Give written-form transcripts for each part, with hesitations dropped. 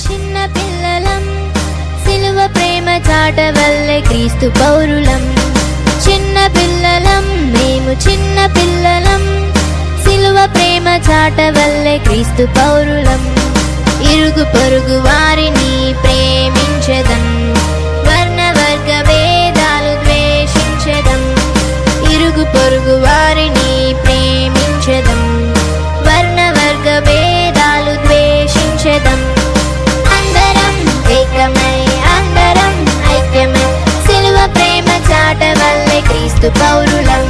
చిన్న పిల్లలం, సిలువ ప్రేమ చాటవల్లే క్రీస్తు పౌరులం. చిన్న పిల్లలం, మేము చిన్న పిల్లలం, సిలువ ప్రేమ చాటవల్లే క్రీస్తు పౌరులం. ఇరుగు పొరుగు వారిని ప్రేమించెదం, వర్ణ వర్గ భేదాలు ద్వేషించెదం. ఇరుగు పొరుగు వారిని ప్రేమించెదం, వర్ణ వర్గ భేదాలు ద్వేషించెదం. అందరం ఏకమై, అందరం ఐక్యమై, సిలువ ప్రేమ చాటవల్లే క్రీస్తు పౌరులం.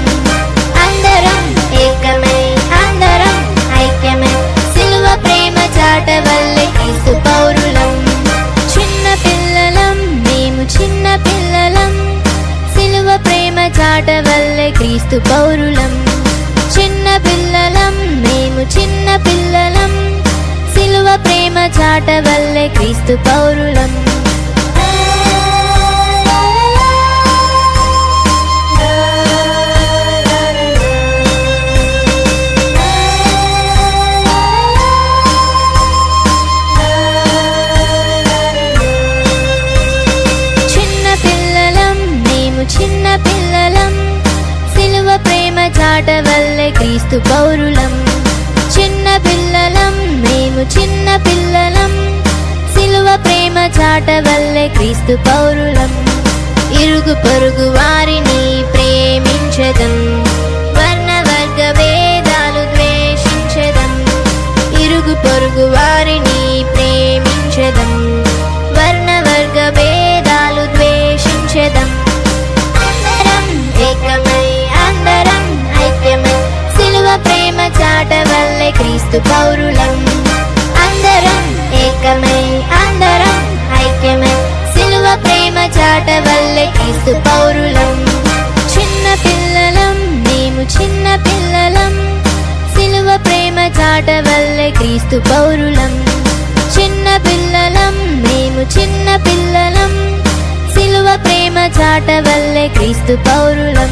అందరం ఏకమై, అందరం ఐక్యమై, సిలువ ప్రేమ చాటవల్లే క్రీస్తు పౌరులం. చిన్న పిల్లలం, మేము చిన్న పిల్లలం, సిలువ ప్రేమ చాటవల్లే క్రీస్తు పౌరులం. చిన్న పిల్లలం, మేము చిన్న పిల్లలం, సిలువ ప్రేమ చాటవల్లే క్రీస్తు పౌరులం. చిన్న పిల్లలం, సిలువ ప్రేమ చాటవల్లే క్రీస్తు పౌరులం. చిన్న పిల్లలం, మేము చిన్న పిల్లలం, సిలువ ప్రేమ చాటవల్లే క్రీస్తు పౌరులం. ఇరుగు పొరుగు వారిని ప్రేమించెదం, వర్ణ వర్గ భేదాలు ద్వేషించెదం. ఇరుగు పొరుగు వారిని ప్రేమించెదం, వర్ణ వర్గ భేదాలు ద్వేషించెదం. ఏకమై, అందరం ఐక్యమై, సిలువ ప్రేమ చాటవల్లే క్రీస్తు పౌరులం. అందరం ఏకమై, అందరం ఐక్యమై, సిలువ ప్రేమ చాటవల్లే క్రీస్తు పౌరులం. చిన్న పిల్లలం, మేము చిన్న పిల్లలం, సిలువ ప్రేమ చాటవల్లే క్రీస్తు పౌరులం. చిన్న పిల్లలం, మేము చిన్న పిల్లలం, సిలువ ప్రేమ చాటవల్లే క్రీస్తు పౌరులం.